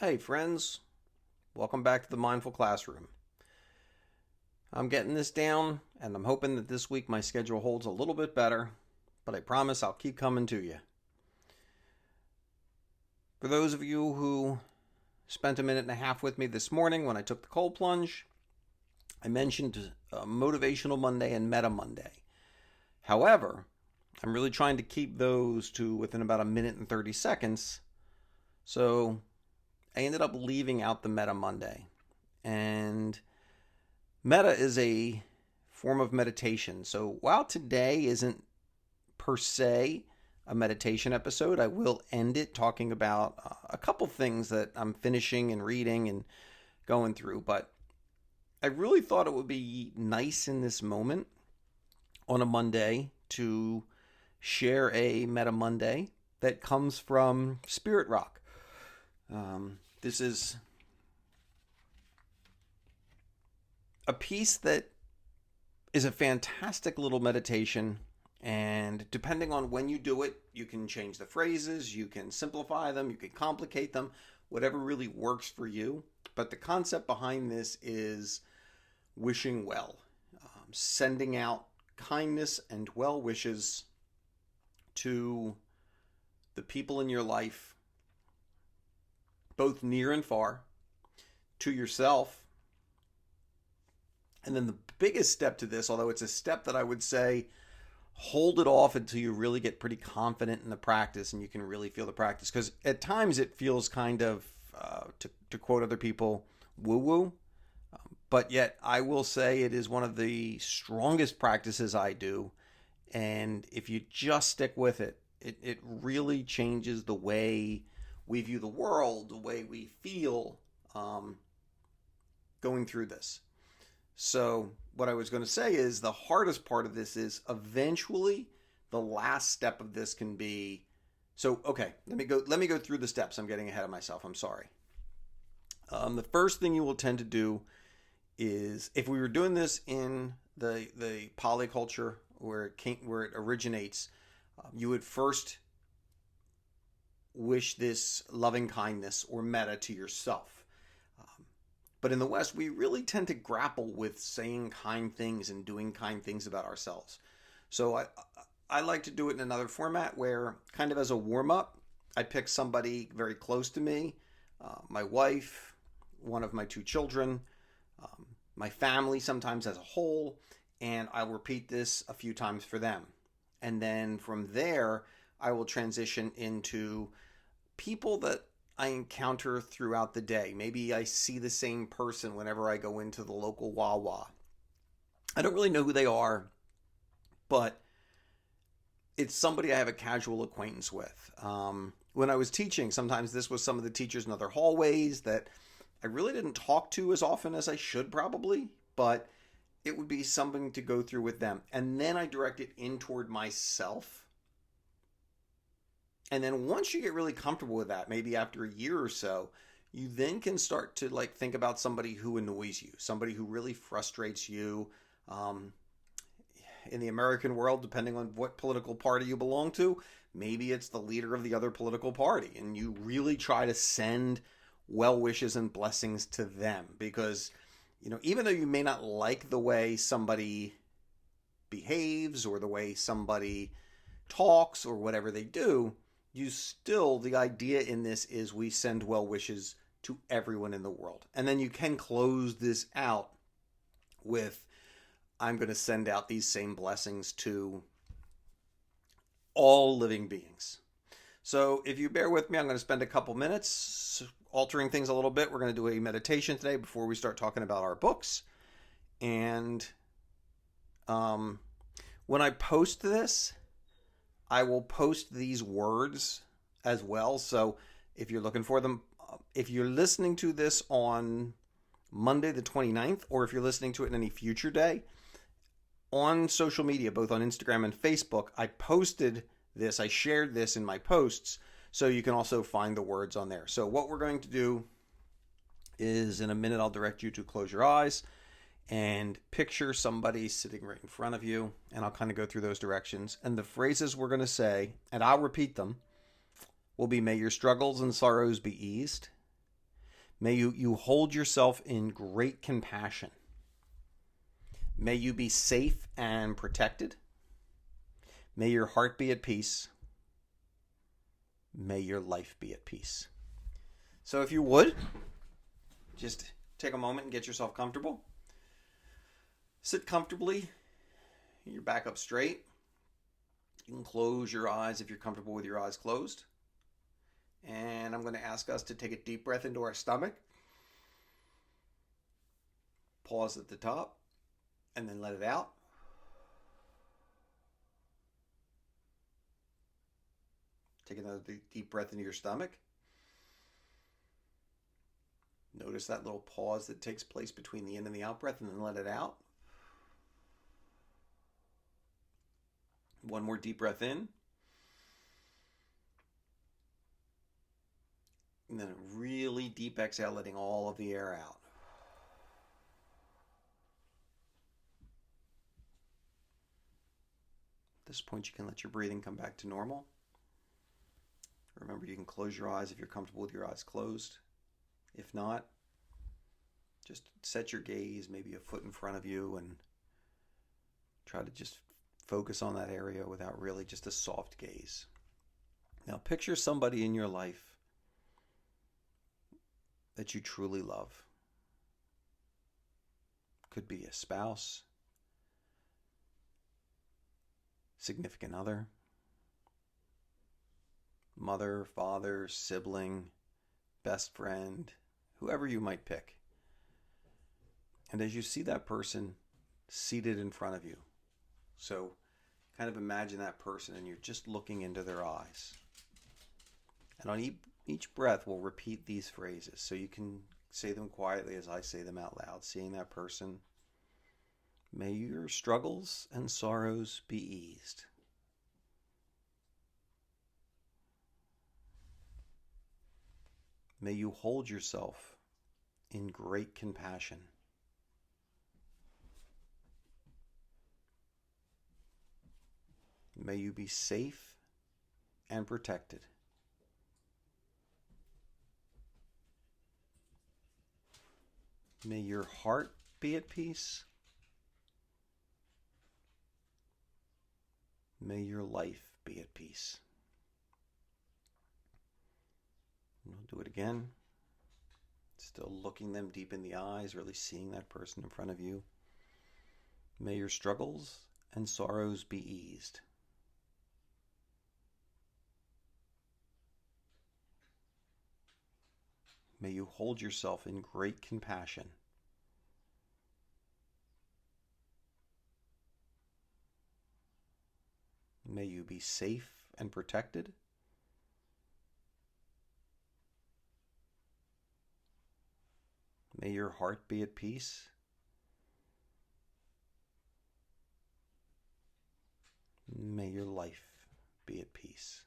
Hey friends, welcome back to the Mindful Classroom. I'm getting this down and I'm hoping that this week my schedule holds a little bit better, but I promise I'll keep coming to you. For those of you who spent a minute and a half with me this morning when I took the cold plunge, I mentioned Motivational Monday and Metta Monday. However, I'm really trying to keep those to within about a minute and 30 seconds, so I ended up leaving out the Metta Monday. And Metta is a form of meditation. So while today isn't per se a meditation episode, I will end it talking about a couple things that I'm finishing and reading and going through. But I really thought it would be nice in this moment on a Monday to share a Metta Monday that comes from Spirit Rock. This is a piece that is a fantastic little meditation, and depending on when you do it, you can change the phrases, you can simplify them, you can complicate them, whatever really works for you. But the concept behind this is wishing well, sending out kindness and well wishes to the people in your life, both near and far, to yourself. And then the biggest step to this, although it's a step that I would say hold it off until you really get pretty confident in the practice and you can really feel the practice. Because at times it feels kind of, to quote other people, woo-woo. But yet I will say it is one of the strongest practices I do. And if you just stick with it, it really changes the way we view the world, the way we feel going through this. So what I was going to say is the hardest part of this is eventually the last step of this can be. So, okay, let me go through the steps. I'm getting ahead of myself. I'm sorry. The first thing you will tend to do is, if we were doing this in the polyculture where it originates, you would first wish this loving kindness or metta to yourself. But in the West, we really tend to grapple with saying kind things and doing kind things about ourselves. So I like to do it in another format where, kind of as a warm-up, I pick somebody very close to me, my wife, one of my two children, my family sometimes as a whole, and I'll repeat this a few times for them. And then from there, I will transition into people that I encounter throughout the day. Maybe I see the same person whenever I go into the local Wawa. I don't really know who they are, but it's somebody I have a casual acquaintance with. When I was teaching, sometimes this was some of the teachers in other hallways that I really didn't talk to as often as I should probably, but it would be something to go through with them. And then I direct it in toward myself. And then once you get really comfortable with that, maybe after a year or so, you then can start to think about somebody who annoys you, somebody who really frustrates you. In the American world, depending on what political party you belong to, maybe it's the leader of the other political party, and you really try to send well wishes and blessings to them because, even though you may not like the way somebody behaves or the way somebody talks or whatever they do, the idea in this is we send well wishes to everyone in the world. And then you can close this out with, I'm going to send out these same blessings to all living beings. So if you bear with me, I'm going to spend a couple minutes altering things a little bit. We're going to do a meditation today before we start talking about our books. And when I post this, I will post these words as well. So if you're looking for them, if you're listening to this on Monday the 29th, or if you're listening to it in any future day, on social media, both on Instagram and Facebook, I posted this. I shared this in my posts, so you can also find the words on there. So what we're going to do is, in a minute, I'll direct you to close your eyes and picture somebody sitting right in front of you, and I'll kind of go through those directions. And the phrases we're going to say, and I'll repeat them, will be, may your struggles and sorrows be eased. May you hold yourself in great compassion. May you be safe and protected. May your heart be at peace. May your life be at peace. So if you would, just take a moment and get yourself comfortable. Sit comfortably. Your back up straight. You can close your eyes if you're comfortable with your eyes closed. And I'm going to ask us to take a deep breath into our stomach. Pause at the top and then let it out. Take another deep breath into your stomach. Notice that little pause that takes place between the in and the out breath, and then let it out. One more deep breath in. And then a really deep exhale, letting all of the air out. At this point, you can let your breathing come back to normal. Remember, you can close your eyes if you're comfortable with your eyes closed. If not, just set your gaze maybe a foot in front of you and try to just focus on that area without really just a soft gaze. Now, picture somebody in your life that you truly love. Could be a spouse, significant other, mother, father, sibling, best friend, whoever you might pick. And as you see that person seated in front of you, so kind of imagine that person and you're just looking into their eyes. And on each breath, we'll repeat these phrases. So you can say them quietly as I say them out loud. Seeing that person, may your struggles and sorrows be eased. May you hold yourself in great compassion. May you be safe and protected. May your heart be at peace. May your life be at peace. And we'll do it again. Still looking them deep in the eyes, really seeing that person in front of you. May your struggles and sorrows be eased. May you hold yourself in great compassion. May you be safe and protected. May your heart be at peace. May your life be at peace.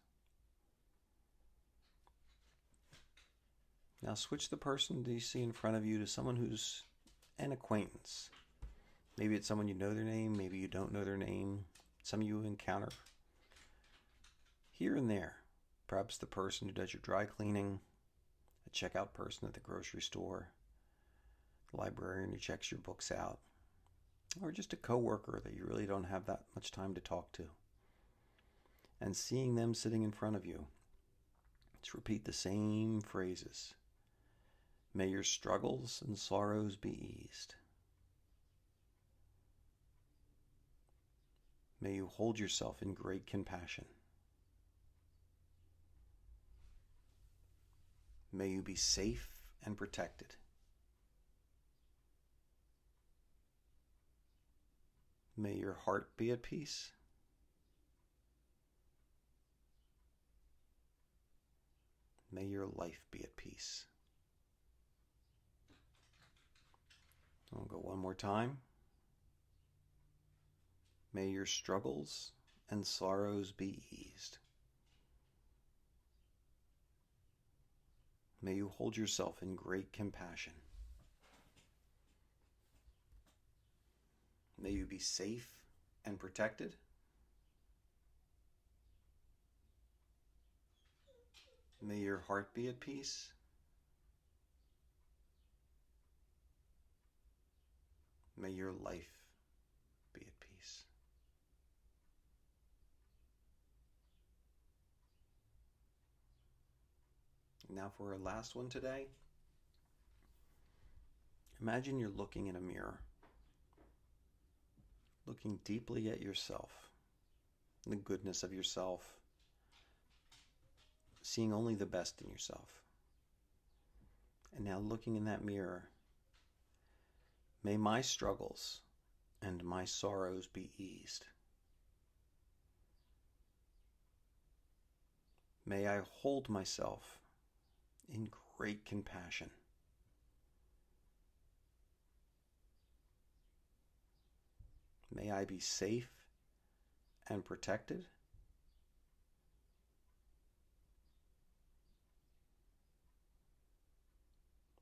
Now switch the person that you see in front of you to someone who's an acquaintance. Maybe it's someone you know their name, maybe you don't know their name. Some you encounter here and there. Perhaps the person who does your dry cleaning, a checkout person at the grocery store, the librarian who checks your books out, or just a coworker that you really don't have that much time to talk to. And seeing them sitting in front of you, just repeat the same phrases. May your struggles and sorrows be eased. May you hold yourself in great compassion. May you be safe and protected. May your heart be at peace. May your life be at peace. I'll go one more time. May your struggles and sorrows be eased. May you hold yourself in great compassion. May you be safe and protected. May your heart be at peace. May your life be at peace. Now for our last one today. Imagine you're looking in a mirror, looking deeply at yourself, the goodness of yourself, seeing only the best in yourself. And now looking in that mirror, may my struggles and my sorrows be eased. May I hold myself in great compassion. May I be safe and protected.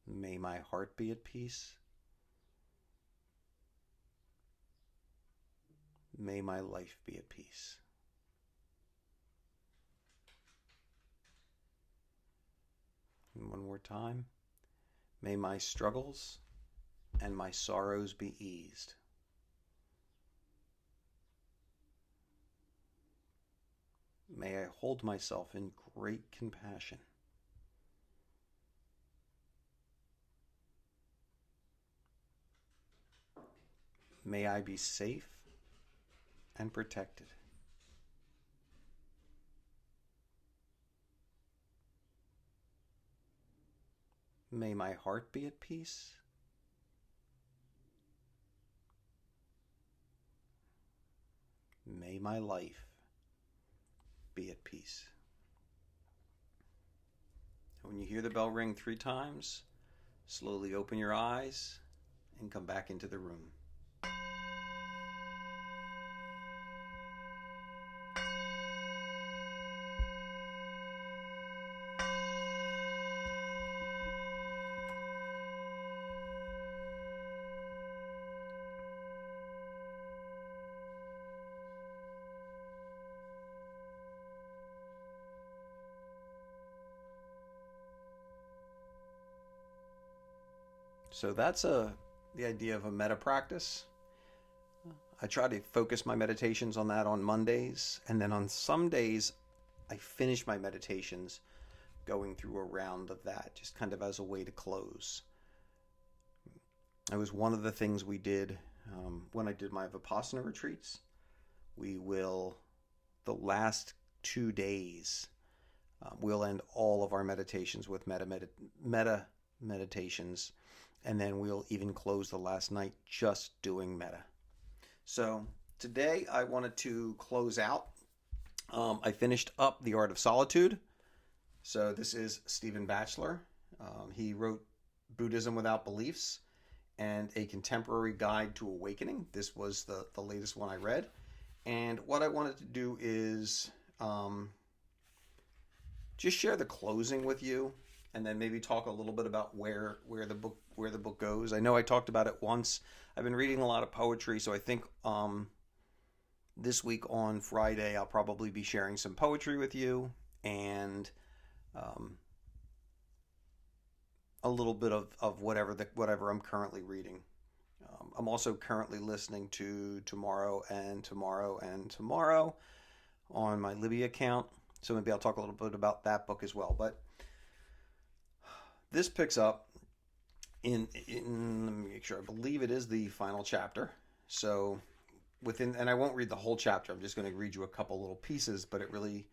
May my heart be at peace. May my life be at peace. And one more time. May my struggles and my sorrows be eased. May I hold myself in great compassion. May I be safe and protected. May my heart be at peace. May my life be at peace. When you hear the bell ring 3 times, slowly open your eyes and come back into the room. So that's the idea of a metta practice. I try to focus my meditations on that on Mondays, and then on some days I finish my meditations going through a round of that, just kind of as a way to close. It was one of the things we did when I did my Vipassana retreats. We will, the last 2 days, we'll end all of our meditations with metta meditations. And then we'll even close the last night just doing metta. So today I wanted to close out. I finished up The Art of Solitude. So this is Stephen Batchelor. He wrote Buddhism Without Beliefs and A Contemporary Guide to Awakening. This was the latest one I read. And what I wanted to do is just share the closing with you, and then maybe talk a little bit about where the book goes. I know I talked about it once. I've been reading a lot of poetry, so I think this week on Friday I'll probably be sharing some poetry with you, and a little bit of whatever I'm currently reading. I'm also currently listening to Tomorrow and Tomorrow and Tomorrow on my Libby account, so maybe I'll talk a little bit about that book as well. But this picks up in let me make sure, I believe it is the final chapter. So and I won't read the whole chapter, I'm just going to read you a couple little pieces, but it really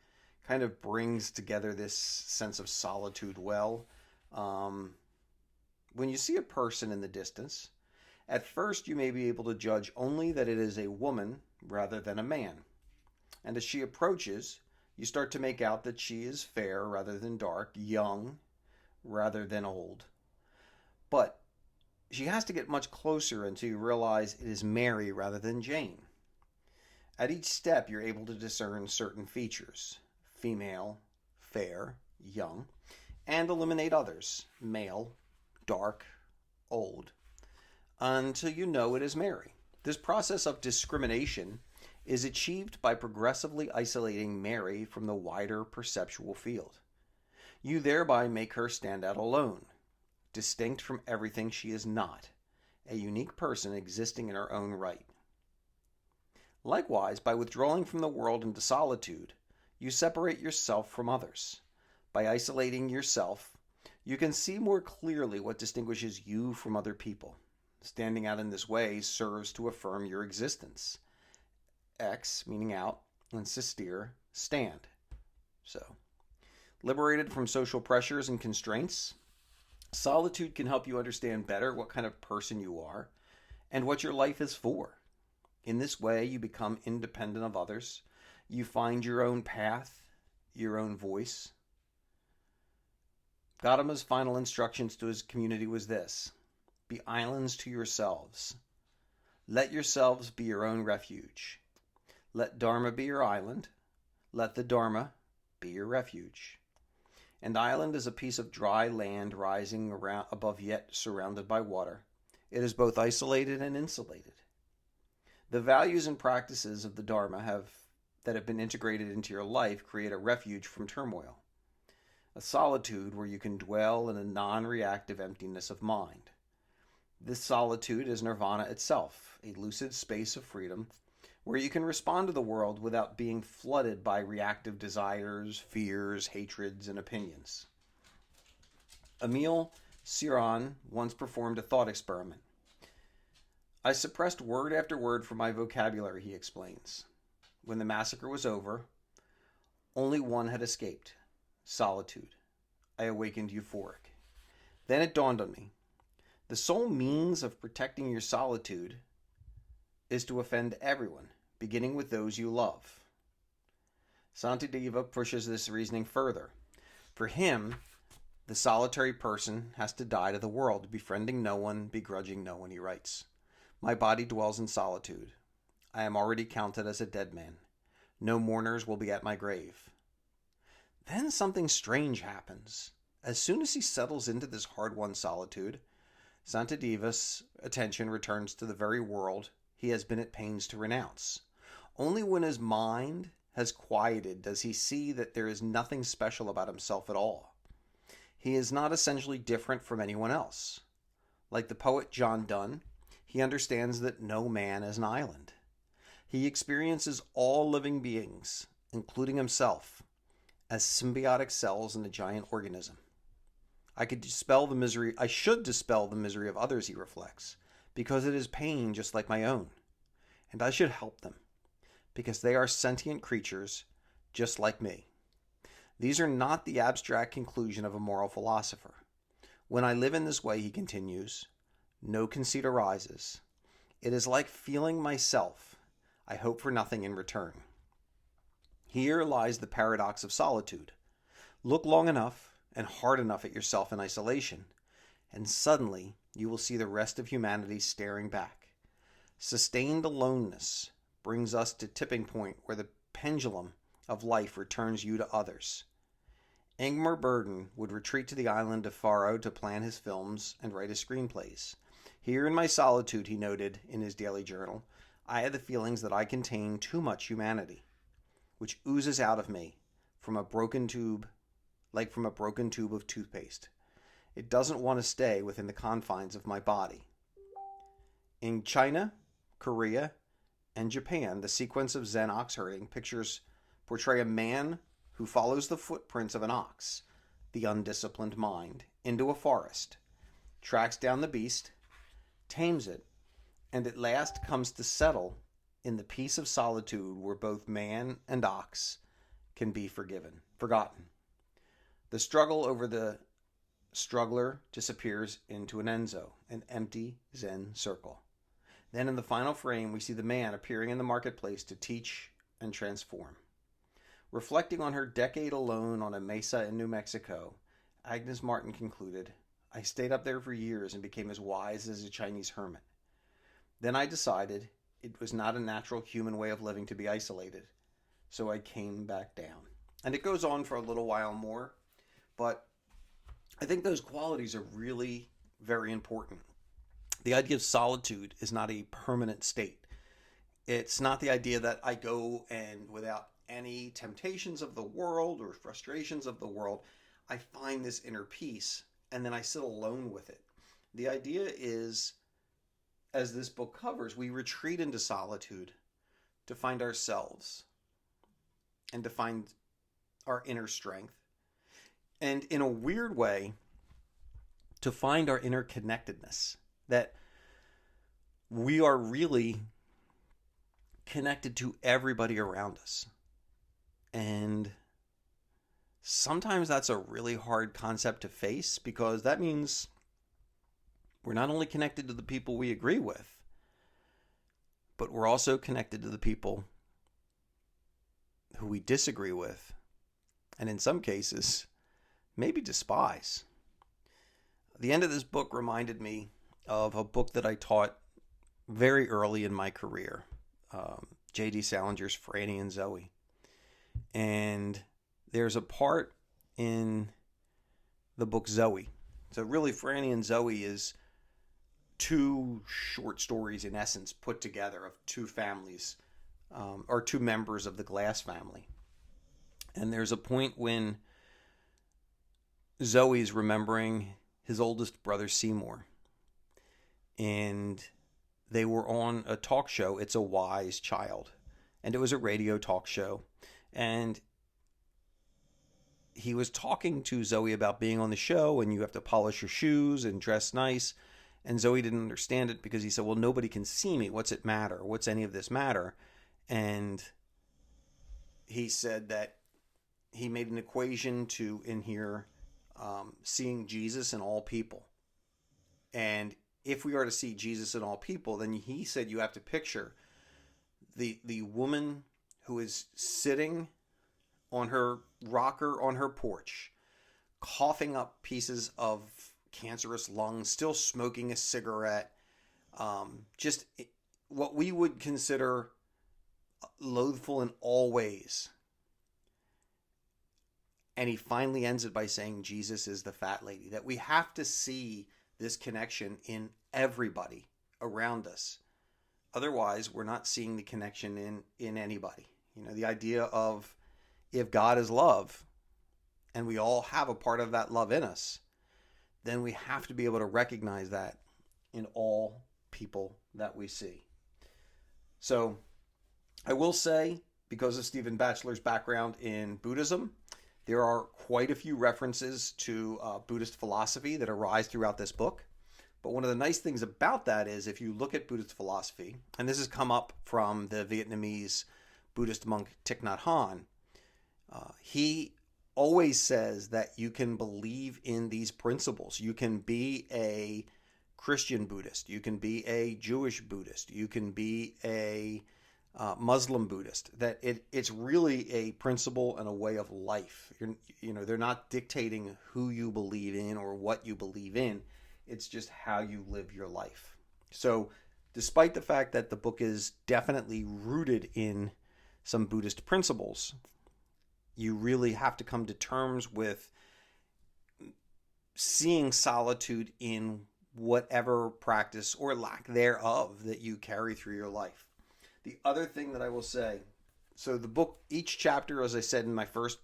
kind of brings together this sense of solitude well. When you see a person in the distance, at first you may be able to judge only that it is a woman rather than a man. And as she approaches, you start to make out that she is fair rather than dark, young rather than old. But she has to get much closer until you realize it is Mary rather than Jane. At each step, you're able to discern certain features: female, fair, young, and eliminate others: male, dark, old, until you know it is Mary. This process of discrimination is achieved by progressively isolating Mary from the wider perceptual field. You thereby make her stand out alone, distinct from everything she is not, a unique person existing in her own right. Likewise, by withdrawing from the world into solitude, you separate yourself from others. By isolating yourself, you can see more clearly what distinguishes you from other people. Standing out in this way serves to affirm your existence. Ex, meaning out, and sistere, stand. So, liberated from social pressures and constraints, solitude can help you understand better what kind of person you are and what your life is for. In this way, you become independent of others. You find your own path, your own voice. Gautama's final instructions to his community was this: be islands to yourselves. Let yourselves be your own refuge. Let Dharma be your island. Let the Dharma be your refuge. An island is a piece of dry land rising around above yet surrounded by water. It is both isolated and insulated. The values and practices of the Dharma that have been integrated into your life create a refuge from turmoil, a solitude where you can dwell in a non-reactive emptiness of mind. This solitude is nirvana itself, a lucid space of freedom where you can respond to the world without being flooded by reactive desires, fears, hatreds, and opinions. Emile Cioran once performed a thought experiment. I suppressed word after word from my vocabulary, he explains. When the massacre was over, only one had escaped: solitude. I awakened euphoric. Then it dawned on me. The sole means of protecting your solitude is to offend everyone, beginning with those you love. Santideva pushes this reasoning further. For him, the solitary person has to die to the world, befriending no one, begrudging no one, he writes. My body dwells in solitude. I am already counted as a dead man. No mourners will be at my grave. Then something strange happens. As soon as he settles into this hard-won solitude, Santideva's attention returns to the very world he has been at pains to renounce. Only when his mind has quieted does he see that there is nothing special about himself at all. He is not essentially different from anyone else. Like the poet John Donne, he understands that no man is an island. He experiences all living beings, including himself, as symbiotic cells in a giant organism. I should dispel the misery of others, he reflects, because it is pain just like my own. And I should help them, because they are sentient creatures just like me. These are not the abstract conclusion of a moral philosopher. When I live in this way, he continues, no conceit arises. It is like feeling myself. I hope for nothing in return. Here lies the paradox of solitude. Look long enough and hard enough at yourself in isolation, and suddenly you will see the rest of humanity staring back. Sustained aloneness brings us to tipping point where the pendulum of life returns you to others. Ingmar Bergman would retreat to the island of Faro to plan his films and write his screenplays. Here in my solitude, he noted in his daily journal, I had the feelings that I contain too much humanity, which oozes out of me from a broken tube, like from a broken tube of toothpaste. It doesn't want to stay within the confines of my body. In China, Korea, and Japan, the sequence of Zen ox herding pictures portray a man who follows the footprints of an ox, the undisciplined mind, into a forest, tracks down the beast, tames it, and at last comes to settle in the peace of solitude where both man and ox can be forgotten. The struggle over the struggler disappears into an enzo, an empty Zen circle. Then in the final frame, we see the man appearing in the marketplace to teach and transform. Reflecting on her decade alone on a mesa in New Mexico, Agnes Martin concluded, I stayed up there for years and became as wise as a Chinese hermit. Then I decided it was not a natural human way of living to be isolated, so I came back down. And it goes on for a little while more, but I think those qualities are really very important. The idea of solitude is not a permanent state. It's not the idea that I go and without any temptations of the world or frustrations of the world, I find this inner peace and then I sit alone with it. The idea is as this book covers, we retreat into solitude to find ourselves and to find our inner strength. And in a weird way, to find our interconnectedness, that we are really connected to everybody around us. And sometimes that's a really hard concept to face, because that means we're not only connected to the people we agree with, but we're also connected to the people who we disagree with, and in some cases, maybe despise. The end of this book reminded me of a book that I taught very early in my career, J.D. Salinger's Franny and Zooey. And there's a part in the book Zoe. So really, Franny and Zooey is two short stories in essence put together of two families, or two members of the Glass family. And there's a point when Zoe's remembering his oldest brother Seymour, and they were on a talk show, It's a Wise Child, and it was a radio talk show, and he was talking to Zoe about being on the show, and you have to polish your shoes and dress nice. And Zoe didn't understand it, because he said, well, nobody can see me. What's it matter? What's any of this matter? And he said that he made an equation to, in here, seeing Jesus in all people. And if we are to see Jesus in all people, then he said you have to picture the woman who is sitting on her rocker on her porch, coughing up pieces of cancerous lungs, still smoking a cigarette, just what we would consider loathful in all ways. And he finally ends it by saying Jesus is the fat lady, that we have to see this connection in everybody around us. Otherwise, we're not seeing the connection in anybody. You know, the idea of, if God is love, and we all have a part of that love in us, then we have to be able to recognize that in all people that we see. So I will say, because of Stephen Batchelor's background in Buddhism, there are quite a few references to Buddhist philosophy that arise throughout this book. But one of the nice things about that is, if you look at Buddhist philosophy, and this has come up from the Vietnamese Buddhist monk Thich Nhat Hanh, he always says that you can believe in these principles. You can be a Christian Buddhist. You can be a Jewish Buddhist. You can be a Muslim Buddhist. That it's really a principle and a way of life. They're not dictating who you believe in or what you believe in. It's just how you live your life. So despite the fact that the book is definitely rooted in some Buddhist principles, you really have to come to terms with seeing solitude in whatever practice or lack thereof that you carry through your life. The other thing that I will say, so the book, each chapter, as I said in my first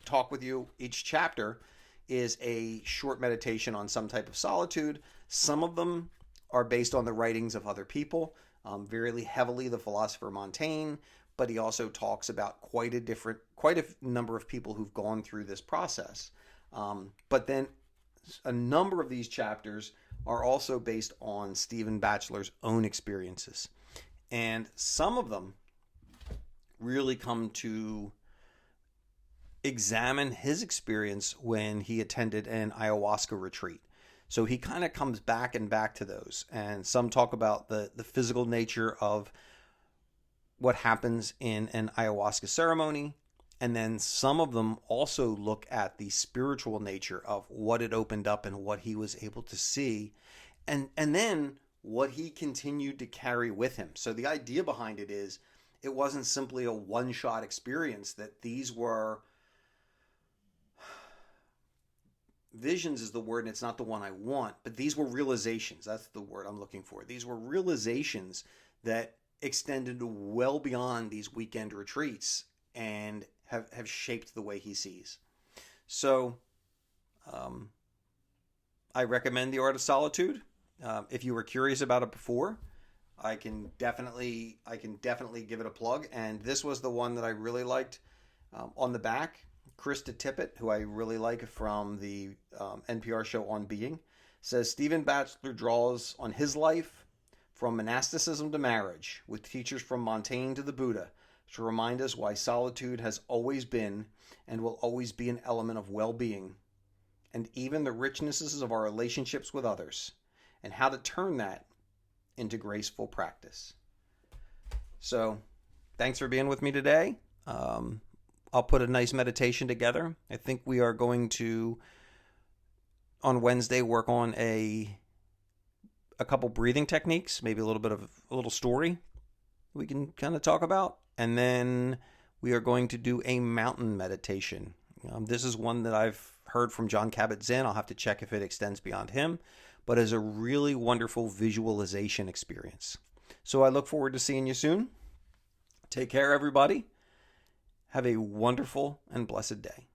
talk with you, each chapter is a short meditation on some type of solitude. Some of them are based on the writings of other people, very heavily the philosopher Montaigne, but he also talks about quite a number of people who've gone through this process. But then a number of these chapters are also based on Stephen Batchelor's own experiences. And some of them really come to examine his experience when he attended an ayahuasca retreat. So he kind of comes back to those. And some talk about the physical nature of what happens in an ayahuasca ceremony. And then some of them also look at the spiritual nature of what it opened up and what he was able to see. And then what he continued to carry with him. So the idea behind it is, it wasn't simply a one-shot experience, that these were visions is the word, and it's not the one I want, but these were realizations. That's the word I'm looking for. These were realizations that extended well beyond these weekend retreats and have shaped the way he sees. So I recommend The Art of Solitude. If you were curious about it before, I can definitely give it a plug. And this was the one that I really liked. On the back, Krista Tippett, who I really like from the NPR show On Being, says Stephen Batchelor draws on his life from monasticism to marriage, with teachers from Montaigne to the Buddha, to remind us why solitude has always been and will always be an element of well-being, and even the richnesses of our relationships with others, and how to turn that into graceful practice. So, thanks for being with me today. I'll put a nice meditation together. I think we are going to, on Wednesday, work on a couple breathing techniques, maybe a little story we can kind of talk about. And then we are going to do a mountain meditation. This is one that I've heard from John Kabat-Zinn. I'll have to check if it extends beyond him, but is a really wonderful visualization experience. So I look forward to seeing you soon. Take care, everybody. Have a wonderful and blessed day.